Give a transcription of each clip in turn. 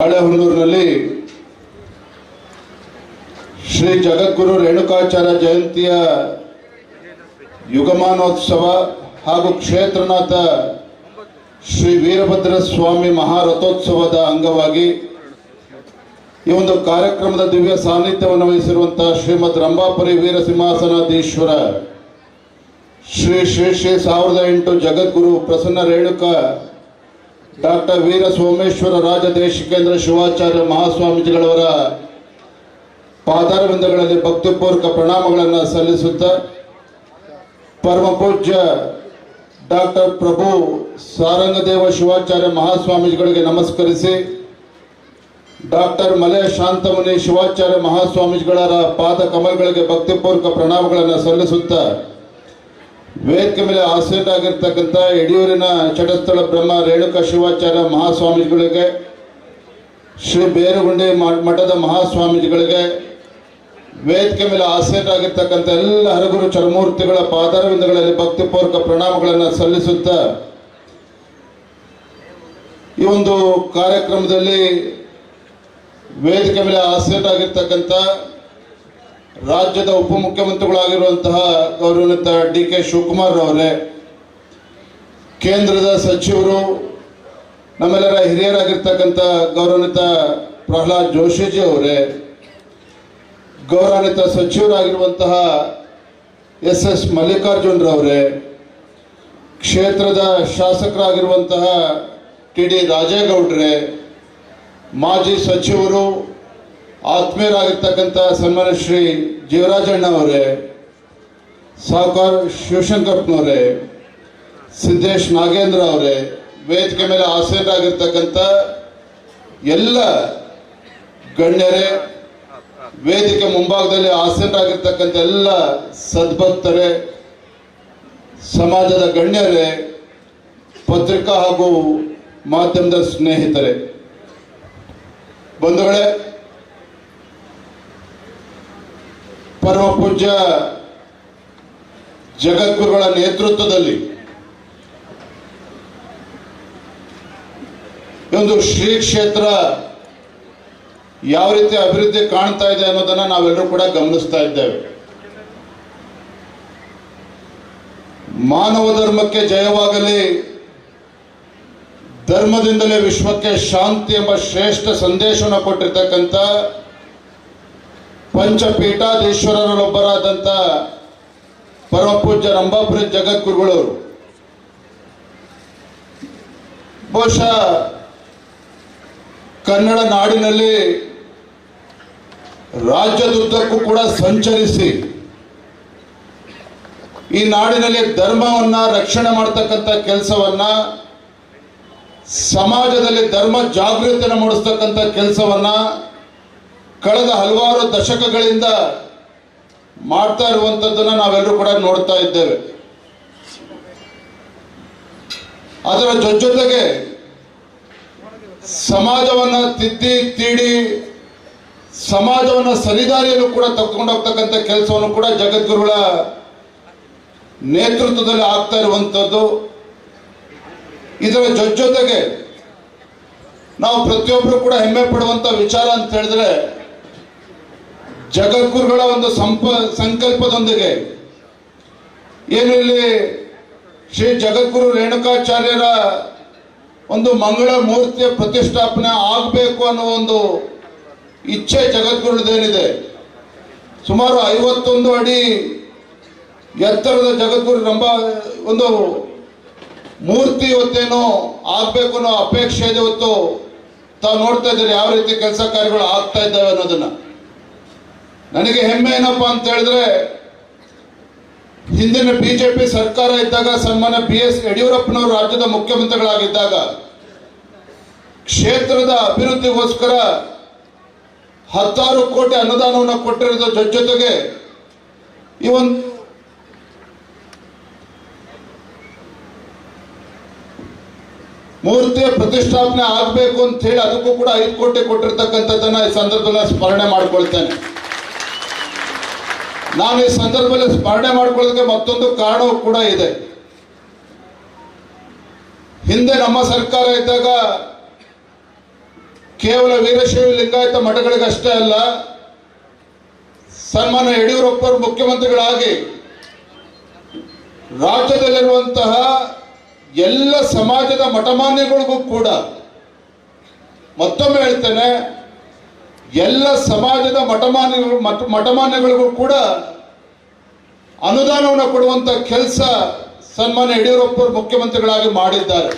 ಬಾಳೆಹೊನ್ನೂರಿನಲ್ಲಿ ಶ್ರೀ ಜಗದ್ಗುರು ರೇಣುಕಾಚಾರ್ಯ ಜಯಂತಿಯ ಯುಗಮಾನೋತ್ಸವ ಹಾಗೂ ಕ್ಷೇತ್ರನಾಥ ಶ್ರೀ ವೀರಭದ್ರ ಸ್ವಾಮಿ ಮಹಾರಥೋತ್ಸವದ ಅಂಗವಾಗಿ ಈ ಒಂದು ಕಾರ್ಯಕ್ರಮದ ದಿವ್ಯ ಸಾನ್ನಿಧ್ಯವನ್ನು ವಹಿಸಿರುವಂತಹ ಶ್ರೀಮದ್ ರಂಭಾಪುರಿ ವೀರಸಿಂಹಾಸನಾಧೀಶ್ವರ ಶ್ರೀ ಶ್ರೀ ಶ್ರೀ 1008 ಜಗದ್ಗುರು ಪ್ರಸನ್ನ ರೇಣುಕಾ ಡಾಕ್ಟರ್ ವೀರ ಸೋಮೇಶ್ವರ ರಾಜ ದೇಶಿಕೇಂದ್ರ ಶಿವಾಚಾರ್ಯ ಮಹಾಸ್ವಾಮೀಜಿಗಳವರ ಪಾದಾರವಿಂದಗಳಲ್ಲಿ ಭಕ್ತಿಪೂರ್ವಕ ಪ್ರಣಾಮಗಳನ್ನು ಸಲ್ಲಿಸುತ್ತಾ ಪರಮ ಪೂಜ್ಯ ಡಾಕ್ಟರ್ ಪ್ರಭು ಸಾರಂಗದೇವ ಶಿವಾಚಾರ್ಯ ಮಹಾಸ್ವಾಮೀಜಿಗಳಿಗೆ ನಮಸ್ಕರಿಸಿ ಡಾಕ್ಟರ್ ಮಲೆ ಶಾಂತಮುನಿ ಶಿವಾಚಾರ್ಯ ಮಹಾಸ್ವಾಮೀಜಿಗಳರ ಪಾದ ಕಮಲಗಳಿಗೆ ಭಕ್ತಿಪೂರ್ವಕ ಪ್ರಣಾಮಗಳನ್ನು ಸಲ್ಲಿಸುತ್ತಾ ವೇದಿಕೆ ಮೇಲೆ ಆಸೀನರಾಗಿರ್ತಕ್ಕಂಥ ಯಡಿಯೂರಿನ ಚಟಸ್ಥಳ ಬ್ರಹ್ಮ ರೇಣುಕಾ ಶಿವಾಚಾರ್ಯ ಮಹಾಸ್ವಾಮೀಜಿಗಳಿಗೆ, ಶ್ರೀ ಬೇರುಗುಂಡಿ ಮಠದ ಮಹಾಸ್ವಾಮೀಜಿಗಳಿಗೆ, ವೇದಿಕೆ ಮೇಲೆ ಆಸೀನರಾಗಿರ್ತಕ್ಕಂಥ ಎಲ್ಲ ಹರಗುರು ಚರಮೂರ್ತಿಗಳ ಪಾದಾರವಿಂದಗಳಲ್ಲಿ ಭಕ್ತಿಪೂರ್ವಕ ಪ್ರಣಾಮಗಳನ್ನು ಸಲ್ಲಿಸುತ್ತಾ ಈ ಒಂದು ಕಾರ್ಯಕ್ರಮದಲ್ಲಿ ವೇದಿಕೆ ಮೇಲೆ ಆಸೀನರಾಗಿರ್ತಕ್ಕಂಥ ರಾಜ್ಯದ ಉಪಮುಖ್ಯಮಂತ್ರಿಗಳಾಗಿರುವಂತಹ ಗೌರವಾನ್ವಿತ ಡಿ.ಕೆ. ಶಿವಕುಮಾರ್ ಅವರೇ, ಕೇಂದ್ರದ ಸಚಿವರು, ನಮ್ಮೆಲ್ಲರ ಹಿರಿಯರಾಗಿರ್ತಕ್ಕಂಥ ಗೌರವಾನ್ವಿತ ಪ್ರಹ್ಲಾದ್ ಜೋಶಿಜಿ ಅವರೇ, ಗೌರವಾನ್ವಿತ ಸಚಿವರಾಗಿರುವಂತಹ ಎಸ್ ಮಲ್ಲಿಕಾರ್ಜುನರವರೇ, ಕ್ಷೇತ್ರದ ಶಾಸಕರಾಗಿರುವಂತಹ ಟಿ.ಡಿ. ರಾಜೇಗೌಡ್ರೆ, ಮಾಜಿ ಸಚಿವರು ಆತ್ಮೀಯರಾಗಿರ್ತಕ್ಕಂಥ ಸನ್ಮಾನ್ಯ ಶ್ರೀ ಜೀವರಾಜಣ್ಣ ಅವರೇ, ಸಾಹುಕಾರ ಶಿವಶಂಕರಪ್ಪನವರೇ, ಸಿದ್ದೇಶ್ ನಾಗೇಂದ್ರ ಅವರೇ, ವೇದಿಕೆ ಮೇಲೆ ಆಸೀನರಾಗಿರ್ತಕ್ಕಂಥ ಎಲ್ಲ ಗಣ್ಯರೇ, ವೇದಿಕೆ ಮುಂಭಾಗದಲ್ಲಿ ಆಸೀನರಾಗಿರ್ತಕ್ಕಂಥ ಎಲ್ಲ ಸದ್ಭಕ್ತರೇ, ಸಮಾಜದ ಗಣ್ಯರೇ, ಪತ್ರಿಕಾ ಹಾಗೂ ಮಾಧ್ಯಮದ ಸ್ನೇಹಿತರೆ, ಬಂಧುಗಳೇ, ಪರಮ ಪೂಜ್ಯ ಜಗದ್ಗುರುಗಳ ನೇತೃತ್ವದಲ್ಲಿ ಒಂದು ಶ್ರೀ ಕ್ಷೇತ್ರ ಯಾವ ರೀತಿ ಅಭಿವೃದ್ಧಿ ಕಾಣ್ತಾ ಇದೆ ಅನ್ನೋದನ್ನ ನಾವೆಲ್ಲರೂ ಕೂಡ ಗಮನಿಸ್ತಾ ಇದ್ದೇವೆ. ಮಾನವ ಧರ್ಮಕ್ಕೆ ಜಯವಾಗಲಿ, ಧರ್ಮದಿಂದಲೇ ವಿಶ್ವಕ್ಕೆ ಶಾಂತಿ ಎಂಬ ಶ್ರೇಷ್ಠ ಸಂದೇಶವನ್ನು ಕೊಟ್ಟಿರ್ತಕ್ಕಂಥ ಪಂಚಪೀಠಾಧೀಶ್ವರರಲ್ಲೊಬ್ಬರಾದಂಥ ಪರಮ ಪೂಜ್ಯ ರಂಭಾಪುರಿ ಜಗದ್ಗುರುಗಳವರು ಬಹುಶಃ ಕನ್ನಡ ನಾಡಿನಲ್ಲಿ ರಾಜ್ಯದುದ್ದಕ್ಕೂ ಕೂಡ ಸಂಚರಿಸಿ ಈ ನಾಡಿನಲ್ಲಿ ಧರ್ಮವನ್ನ ರಕ್ಷಣೆ ಮಾಡತಕ್ಕಂಥ ಕೆಲಸವನ್ನ, ಸಮಾಜದಲ್ಲಿ ಧರ್ಮ ಜಾಗೃತಿಯನ್ನು ಮೂಡಿಸ್ತಕ್ಕಂಥ ಕೆಲಸವನ್ನ ಕಳೆದ ಹಲವಾರು ದಶಕಗಳಿಂದ ಮಾಡ್ತಾ ಇರುವಂಥದ್ದನ್ನು ನಾವೆಲ್ಲರೂ ಕೂಡ ನೋಡ್ತಾ ಇದ್ದೇವೆ. ಅದರ ಜೊತೆಗೆ ಸಮಾಜವನ್ನ ತಿದ್ದಿ ತೀಡಿ ಸಮಾಜವನ್ನ ಸರಿದಾರಿಯಲ್ಲೂ ಕೂಡ ತಗೊಂಡೋಗ್ತಕ್ಕಂಥ ಕೆಲಸವನ್ನು ಕೂಡ ಜಗದ್ಗುರುಗಳ ನೇತೃತ್ವದಲ್ಲಿ ಆಗ್ತಾ ಇರುವಂಥದ್ದು. ಇದರ ಜೊತೆಗೆ ನಾವು ಪ್ರತಿಯೊಬ್ಬರು ಕೂಡ ಹೆಮ್ಮೆ ಪಡುವಂತ ವಿಚಾರ ಅಂತ ಹೇಳಿದ್ರೆ, ಜಗದ್ಗುರುಗಳ ಒಂದು ಸಂಕಲ್ಪದೊಂದಿಗೆ ಏನು ಇಲ್ಲಿ ಶ್ರೀ ಜಗದ್ಗುರು ರೇಣುಕಾಚಾರ್ಯರ ಒಂದು ಮಂಗಳ ಮೂರ್ತಿಯ ಪ್ರತಿಷ್ಠಾಪನೆ ಆಗಬೇಕು ಅನ್ನೋ ಒಂದು ಇಚ್ಛೆ ಜಗದ್ಗುರುದೇನಿದೆ. ಸುಮಾರು 51 ಅಡಿ ಎತ್ತರದ ಜಗದ್ಗುರು ಒಂದು ಮೂರ್ತಿ ಇವತ್ತೇನು ಆಗ್ಬೇಕು ಅನ್ನೋ ಅಪೇಕ್ಷೆ ಇದೆ. ಇವತ್ತು ತಾವು ನೋಡ್ತಾ ಇದ್ದೀರಿ ಯಾವ ರೀತಿ ಕೆಲಸ ಕಾರ್ಯಗಳು ಆಗ್ತಾ ಇದ್ದಾವೆ ಅನ್ನೋದನ್ನ. ನನಗೆ ಹೆಮ್ಮೆ ಏನಪ್ಪಾ ಅಂತ ಹೇಳಿದ್ರೆ, ಹಿಂದಿನ ಬಿಜೆಪಿ ಸರ್ಕಾರ ಇದ್ದಾಗ ಸನ್ಮಾನ್ಯ ಬಿ.ಎಸ್. ಯಡಿಯೂರಪ್ಪನವರು ರಾಜ್ಯದ ಮುಖ್ಯಮಂತ್ರಿಗಳಾಗಿದ್ದಾಗ ಕ್ಷೇತ್ರದ ಅಭಿವೃದ್ಧಿಗೋಸ್ಕರ 16 ಕೋಟಿ ಅನುದಾನವನ್ನು ಕೊಟ್ಟಿರೋದ್ರ ಜೊತೆಗೆ ಈ ಒಂದು ಮೂರ್ತಿಯ ಪ್ರತಿಷ್ಠಾಪನೆ ಆಗಬೇಕು ಅಂತ ಹೇಳಿ ಅದಕ್ಕೂ ಕೂಡ 5 ಕೋಟಿ ಕೊಟ್ಟಿರ್ತಕ್ಕಂಥದ್ದನ್ನ ಈ ಸಂದರ್ಭದಲ್ಲಿ ಸ್ಮರಣೆ ಮಾಡ್ಕೊಳ್ತೇನೆ. ನಾನು ಈ ಸಂದರ್ಭದಲ್ಲಿ ಸ್ಮರಣೆ ಮಾಡ್ಕೊಳ್ಳೋದಕ್ಕೆ ಮತ್ತೊಂದು ಕಾರಣವೂ ಕೂಡ ಇದೆ. ಹಿಂದೆ ನಮ್ಮ ಸರ್ಕಾರ ಇದ್ದಾಗ ಕೇವಲ ವೀರಶೈವ ಲಿಂಗಾಯತ ಮಠಗಳಿಗಷ್ಟೇ ಅಲ್ಲ, ಸನ್ಮಾನ್ಯ ಯಡಿಯೂರಪ್ಪರು ಮುಖ್ಯಮಂತ್ರಿಗಳಾಗಿ ರಾಜ್ಯದಲ್ಲಿರುವಂತಹ ಎಲ್ಲ ಸಮಾಜದ ಮಠಮಾನ್ಯಗಳಿಗೂ ಕೂಡ, ಮತ್ತೊಮ್ಮೆ ಹೇಳ್ತೇನೆ, ಎಲ್ಲ ಸಮಾಜದ ಮಠಮಾನ್ಯಗಳಿಗೂ ಕೂಡ ಅನುದಾನವನ್ನು ಕೊಡುವಂತ ಕೆಲಸ ಸನ್ಮಾನ್ಯ ಯಡಿಯೂರಪ್ಪರು ಮುಖ್ಯಮಂತ್ರಿಗಳಾಗಿ ಮಾಡಿದ್ದಾರೆ.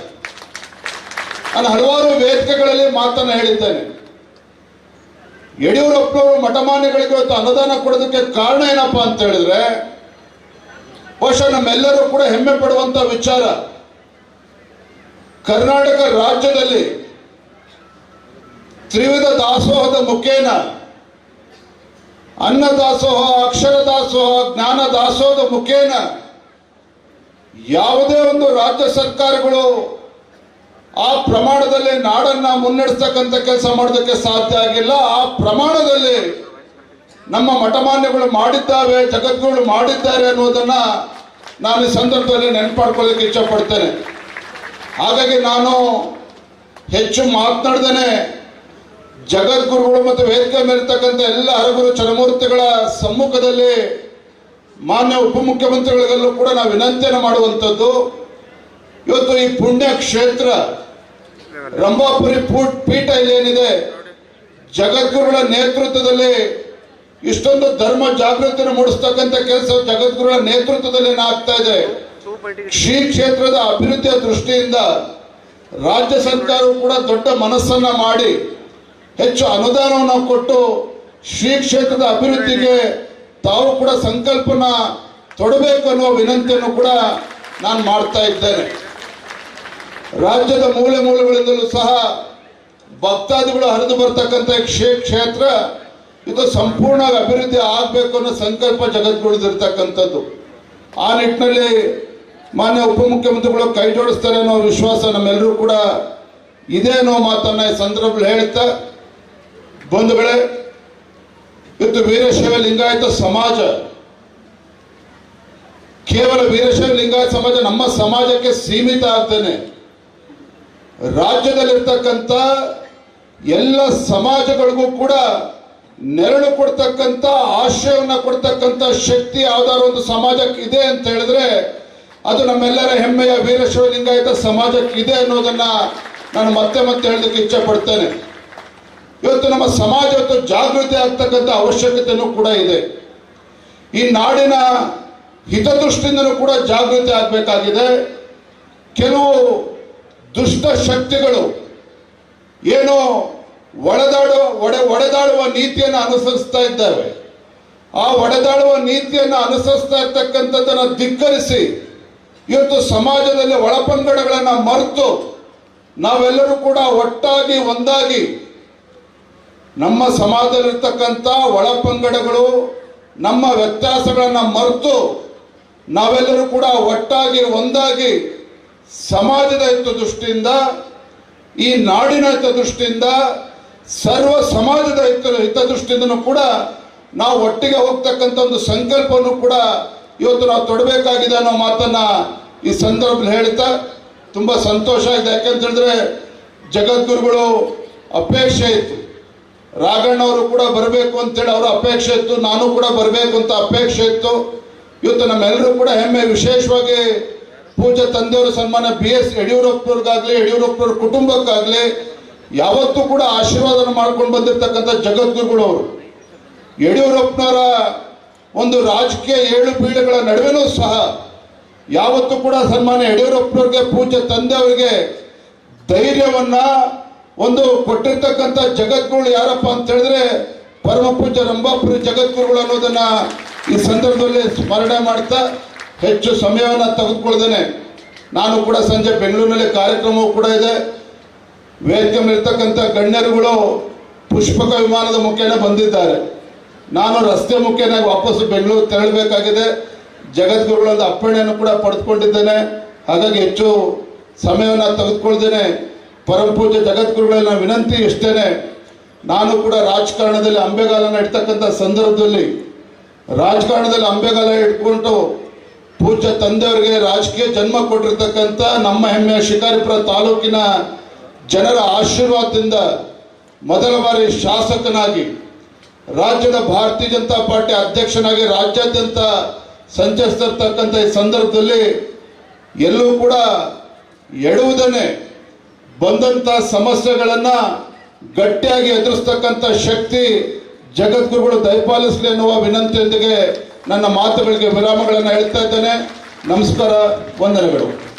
ನಾನು ಹಲವಾರು ವೇದಿಕೆಗಳಲ್ಲಿ ಮಾತನ್ನು ಹೇಳಿದ್ದೇನೆ. ಯಡಿಯೂರಪ್ಪನವರು ಮಠಮಾನ್ಯಗಳಿಗೆ ಇವತ್ತು ಅನುದಾನ ಕೊಡೋದಕ್ಕೆ ಕಾರಣ ಏನಪ್ಪಾ ಅಂತ ಹೇಳಿದ್ರೆ, ಬಹುಶಃ ನಮ್ಮೆಲ್ಲರೂ ಕೂಡ ಹೆಮ್ಮೆ ಪಡುವಂತ ವಿಚಾರ, ಕರ್ನಾಟಕ ರಾಜ್ಯದಲ್ಲಿ ತ್ರಿವಿಧ ದಾಸೋಹದ ಮುಖೇನ ಅನ್ನ ದಾಸೋಹ, ಅಕ್ಷರ ದಾಸೋಹ, ಜ್ಞಾನ ದಾಸೋಹದ ಮುಖೇನ ಯಾವುದೇ ಒಂದು ರಾಜ್ಯ ಸರ್ಕಾರಗಳು ಆ ಪ್ರಮಾಣದಲ್ಲಿ ನಾಡನ್ನ ಮುನ್ನಡೆಸ್ತಕ್ಕಂಥ ಕೆಲಸ ಮಾಡೋದಕ್ಕೆ ಸಾಧ್ಯ ಆಗಿಲ್ಲ. ಆ ಪ್ರಮಾಣದಲ್ಲಿ ನಮ್ಮ ಮಠಮಾನ್ಯಗಳು ಮಾಡಿದ್ದಾವೆ, ಜಗದ್ಗುರುಗಳು ಮಾಡಿದ್ದಾರೆ ಅನ್ನೋದನ್ನ ನಾನು ಈ ಸಂದರ್ಭದಲ್ಲಿ ನೆನಪಾಡ್ಕೊಳ್ಳಿಕ್ಕೆ ಇಚ್ಛೆ ಪಡ್ತೇನೆ. ಹಾಗಾಗಿ ನಾನು ಹೆಚ್ಚು ಮಾತನಾಡ್ದೇನೆ ಜಗದ್ಗುರುಗಳು ಮತ್ತು ವೇದಿಕೆ ಮೇಲಿರ್ತಕ್ಕಂಥ ಎಲ್ಲ ಹರಗುರು ಚರಮೂರ್ತಿಗಳ ಸಮ್ಮುಖದಲ್ಲಿ ಮಾನ್ಯ ಉಪಮುಖ್ಯಮಂತ್ರಿಗಳಿಗೆಲ್ಲೂ ಕೂಡ ನಾವು ವಿನಂತಿಯನ್ನು ಮಾಡುವಂಥದ್ದು, ಇವತ್ತು ಈ ಪುಣ್ಯ ಕ್ಷೇತ್ರ ರಂಭಾಪುರಿ ಪೀಠ ಇಲ್ಲೇನಿದೆ, ಜಗದ್ಗುರುಗಳ ನೇತೃತ್ವದಲ್ಲಿ ಇಷ್ಟೊಂದು ಧರ್ಮ ಜಾಗೃತಿಯನ್ನು ಮೂಡಿಸ್ತಕ್ಕಂಥ ಕೆಲಸ ಜಗದ್ಗುರುಗಳ ನೇತೃತ್ವದಲ್ಲಿ ಆಗ್ತಾ ಇದೆ. ಶ್ರೀ ಕ್ಷೇತ್ರದ ಅಭಿವೃದ್ಧಿಯ ದೃಷ್ಟಿಯಿಂದ ರಾಜ್ಯ ಸರ್ಕಾರವು ಕೂಡ ದೊಡ್ಡ ಮನಸ್ಸನ್ನ ಮಾಡಿ ಹೆಚ್ಚು ಅನುದಾನವನ್ನು ಕೊಟ್ಟು ಶ್ರೀ ಕ್ಷೇತ್ರದ ಅಭಿವೃದ್ಧಿಗೆ ತಾವು ಕೂಡ ಸಂಕಲ್ಪನ ತೊಡಬೇಕು ಅನ್ನುವ ವಿನಂತಿಯನ್ನು ಕೂಡ ನಾನು ಮಾಡ್ತಾ ಇದ್ದೇನೆ. ರಾಜ್ಯದ ಮೂಲೆ ಮೂಲೆಗಳಿಂದಲೂ ಸಹ ಭಕ್ತಾದಿಗಳು ಹರಿದು ಬರ್ತಕ್ಕಂಥ ಕ್ಷೇತ್ರ ಇದು ಸಂಪೂರ್ಣ ಅಭಿವೃದ್ಧಿ ಆಗಬೇಕು ಅನ್ನೋ ಸಂಕಲ್ಪ ಜಗದ್ಗುರುದಿರ್ತಕ್ಕಂಥದ್ದು. ಆ ನಿಟ್ಟಿನಲ್ಲಿ ಮಾನ್ಯ ಉಪಮುಖ್ಯಮಂತ್ರಿಗಳು ಕೈ ಜೋಡಿಸ್ತಾರೆ ಅನ್ನೋ ವಿಶ್ವಾಸ ನಮ್ಮೆಲ್ಲರೂ ಕೂಡ ಇದೆ ಅನ್ನೋ ಮಾತನ್ನ ಈ ಸಂದರ್ಭದಲ್ಲಿ ಹೇಳ್ತಾ, ಬಂಧುಗಳೇ, ಇವತ್ತು ವೀರಶೈವ ಲಿಂಗಾಯತ ಸಮಾಜ, ಕೇವಲ ವೀರಶೈವ ಲಿಂಗಾಯತ ಸಮಾಜ ನಮ್ಮ ಸಮಾಜಕ್ಕೆ ಸೀಮಿತ ಆಗ್ತೇನೆ, ರಾಜ್ಯದಲ್ಲಿರ್ತಕ್ಕಂಥ ಎಲ್ಲ ಸಮಾಜಗಳಿಗೂ ಕೂಡ ನೆರಳು ಕೊಡ್ತಕ್ಕಂಥ, ಆಶ್ರಯವನ್ನ ಕೊಡ್ತಕ್ಕಂಥ ಶಕ್ತಿ ಯಾವ್ದಾದ್ರು ಒಂದು ಸಮಾಜಕ್ಕೆ ಇದೆ ಅಂತ ಹೇಳಿದ್ರೆ ಅದು ನಮ್ಮೆಲ್ಲರ ಹೆಮ್ಮೆಯ ವೀರಶೈವ ಲಿಂಗಾಯತ ಸಮಾಜಕ್ಕೆ ಇದೆ ಅನ್ನೋದನ್ನ ನಾನು ಮತ್ತೆ ಮತ್ತೆ ಹೇಳೋದಕ್ಕೆ ಇಚ್ಛೆ ಪಡ್ತೇನೆ. ಇವತ್ತು ನಮ್ಮ ಸಮಾಜ ಇವತ್ತು ಜಾಗೃತಿ ಆಗ್ತಕ್ಕಂಥ ಅವಶ್ಯಕತೆಯೂ ಕೂಡ ಇದೆ. ಈ ನಾಡಿನ ಹಿತದೃಷ್ಟಿಯಿಂದಲೂ ಕೂಡ ಜಾಗೃತಿ ಆಗಬೇಕಾಗಿದೆ. ಕೆಲವು ದುಷ್ಟ ಶಕ್ತಿಗಳು ಏನೋ ಒಡೆದಾಡುವ ನೀತಿಯನ್ನು ಅನುಸರಿಸ್ತಾ ಇದ್ದಾವೆ. ಆ ಒಡೆದಾಡುವ ನೀತಿಯನ್ನು ಅನುಸರಿಸ್ತಾ ಇರ್ತಕ್ಕಂಥದ್ದನ್ನು ಧಿಕ್ಕರಿಸಿ ಇವತ್ತು ಸಮಾಜದಲ್ಲಿ ಒಳಪಂಗಡಗಳನ್ನು ಮರೆತು ನಾವೆಲ್ಲರೂ ಕೂಡ ಒಟ್ಟಾಗಿ ಒಂದಾಗಿ ನಮ್ಮ ಸಮಾಜದಲ್ಲಿರ್ತಕ್ಕಂಥ ಒಳಪಂಗಡಗಳು, ನಮ್ಮ ವ್ಯತ್ಯಾಸಗಳನ್ನು ಮರೆತು ನಾವೆಲ್ಲರೂ ಕೂಡ ಒಟ್ಟಾಗಿ ಒಂದಾಗಿ ಸಮಾಜದ ಹಿತದೃಷ್ಟಿಯಿಂದ, ಈ ನಾಡಿನ ಹಿತದೃಷ್ಟಿಯಿಂದ, ಸರ್ವ ಸಮಾಜದ ಹಿತದೃಷ್ಟಿಯಿಂದನೂ ಕೂಡ ನಾವು ಒಟ್ಟಿಗೆ ಹೋಗ್ತಕ್ಕಂಥ ಒಂದು ಸಂಕಲ್ಪವನ್ನು ಕೂಡ ಇವತ್ತು ನಾವು ತೊಡಬೇಕಾಗಿದೆ ಅನ್ನೋ ಮಾತನ್ನ ಈ ಸಂದರ್ಭದಲ್ಲಿ ಹೇಳ್ತಾ ತುಂಬಾ ಸಂತೋಷ ಇದೆ. ಯಾಕಂತ ಹೇಳಿದ್ರೆ ಜಗದ್ಗುರುಗಳು ಅಪೇಕ್ಷೆ ಇತ್ತು, ರಾಘಣ್ಣವರು ಕೂಡ ಬರಬೇಕು ಅಂತೇಳಿ ಅವರ ಅಪೇಕ್ಷೆ ಇತ್ತು, ನಾನು ಕೂಡ ಬರಬೇಕು ಅಂತ ಅಪೇಕ್ಷೆ ಇತ್ತು. ಇವತ್ತು ನಮ್ಮೆಲ್ಲರೂ ಕೂಡ ಹೆಮ್ಮೆ, ವಿಶೇಷವಾಗಿ ಪೂಜ್ಯ ತಂದೆಯವರು ಸನ್ಮಾನ್ಯ BS ಯಡಿಯೂರಪ್ಪವ್ರಿಗಾಗ್ಲಿ, ಯಡಿಯೂರಪ್ಪವ್ರ ಕುಟುಂಬಕ್ಕಾಗ್ಲಿ ಯಾವತ್ತೂ ಕೂಡ ಆಶೀರ್ವಾದ ಮಾಡ್ಕೊಂಡು ಬಂದಿರತಕ್ಕಂಥ ಜಗದ್ಗುರುಗಳು ಅವರು. ಯಡಿಯೂರಪ್ಪನವರ ಒಂದು ರಾಜಕೀಯ ಏಳು ಬೀಳುಗಳ ನಡುವೆನೂ ಸಹ ಯಾವತ್ತೂ ಕೂಡ ಸನ್ಮಾನ್ಯ ಯಡಿಯೂರಪ್ಪನವ್ರಿಗೆ, ಪೂಜ್ಯ ತಂದೆಯವರಿಗೆ ಧೈರ್ಯವನ್ನ ಒಂದು ಕೊಟ್ಟಿರ್ತಕ್ಕಂಥ ಜಗದ್ಗುರುಗಳು ಯಾರಪ್ಪ ಅಂತ ಹೇಳಿದ್ರೆ ಪರಮ ಪೂಜ್ಯ ರಂಭಾಪುರಿ ಜಗದ್ಗುರುಗಳು ಅನ್ನೋದನ್ನ ಈ ಸಂದರ್ಭದಲ್ಲಿ ಸ್ಮರಣೆ ಮಾಡ್ತಾ ಹೆಚ್ಚು ಸಮಯವನ್ನು ತೆಗೆದುಕೊಳ್ಳದೇನೆ, ನಾನು ಕೂಡ ಸಂಜೆ ಬೆಂಗಳೂರಿನಲ್ಲಿ ಕಾರ್ಯಕ್ರಮವೂ ಕೂಡ ಇದೆ. ವೇದಿಕೆ ಮೇಲಿರ್ತಕ್ಕಂಥ ಗಣ್ಯರುಗಳು ಪುಷ್ಪಕ ವಿಮಾನದ ಮುಖೇನ ಬಂದಿದ್ದಾರೆ. ನಾನು ರಸ್ತೆ ಮುಖೇನ ವಾಪಸ್ಸು ಬೆಂಗಳೂರು ತೆರಳಬೇಕಾಗಿದೆ. ಜಗದ್ಗುರುಗಳೊಂದು ಅಪ್ಪಣೆಯನ್ನು ಕೂಡ ಪಡೆದುಕೊಂಡಿದ್ದೇನೆ. ಹಾಗಾಗಿ ಹೆಚ್ಚು ಸಮಯವನ್ನು ತೆಗೆದುಕೊಳ್ದೇನೆ ಪರಮ ಪೂಜ್ಯ ಜಗದ್ಗುರುಗಳ ವಿನಂತಿ ಇಷ್ಟೇನೆ, ನಾನು ಕೂಡ ರಾಜಕಾರಣದಲ್ಲಿ ಅಂಬೆಗಾಲನ್ನು ಇಡ್ತಕ್ಕಂಥ ಸಂದರ್ಭದಲ್ಲಿ ರಾಜಕಾರಣದಲ್ಲಿ ಅಂಬೆಗಾಲ ಇಟ್ಕೊಂಡು ಪೂಜ್ಯ ತಂದೆಯವರಿಗೆ ರಾಜಕೀಯ ಜನ್ಮ ಕೊಟ್ಟಿರ್ತಕ್ಕಂಥ ನಮ್ಮ ಹೆಮ್ಮೆಯ ಶಿಕಾರಿಪುರ ತಾಲೂಕಿನ ಜನರ ಆಶೀರ್ವಾದದಿಂದ ಮೊದಲ ಬಾರಿ ಶಾಸಕನಾಗಿ ರಾಜ್ಯದ ಭಾರತೀಯ ಜನತಾ ಪಾರ್ಟಿ ಅಧ್ಯಕ್ಷನಾಗಿ ರಾಜ್ಯಾದ್ಯಂತ ಸಂಚರಿಸ್ತಿರ್ತಕ್ಕಂಥ ಈ ಸಂದರ್ಭದಲ್ಲಿ ಎಲ್ಲೂ ಕೂಡ ಎಡುವುದನ್ನೇ ಬಂದಂತ ಸಮಸ್ಯೆಗಳನ್ನ ಗಟ್ಟಿಯಾಗಿ ಎದುರಿಸ್ತಕ್ಕಂಥ ಶಕ್ತಿ ಜಗದ್ಗುರುಗಳು ದಯಪಾಲಿಸಲಿ ಎನ್ನುವ ವಿನಂತಿಯೊಂದಿಗೆ ನನ್ನ ಮಾತುಗಳಿಗೆ ವಿರಾಮಗಳನ್ನು ಹೇಳ್ತಾ ಇದ್ದೇನೆ. ನಮಸ್ಕಾರ, ವಂದನೆಗಳು.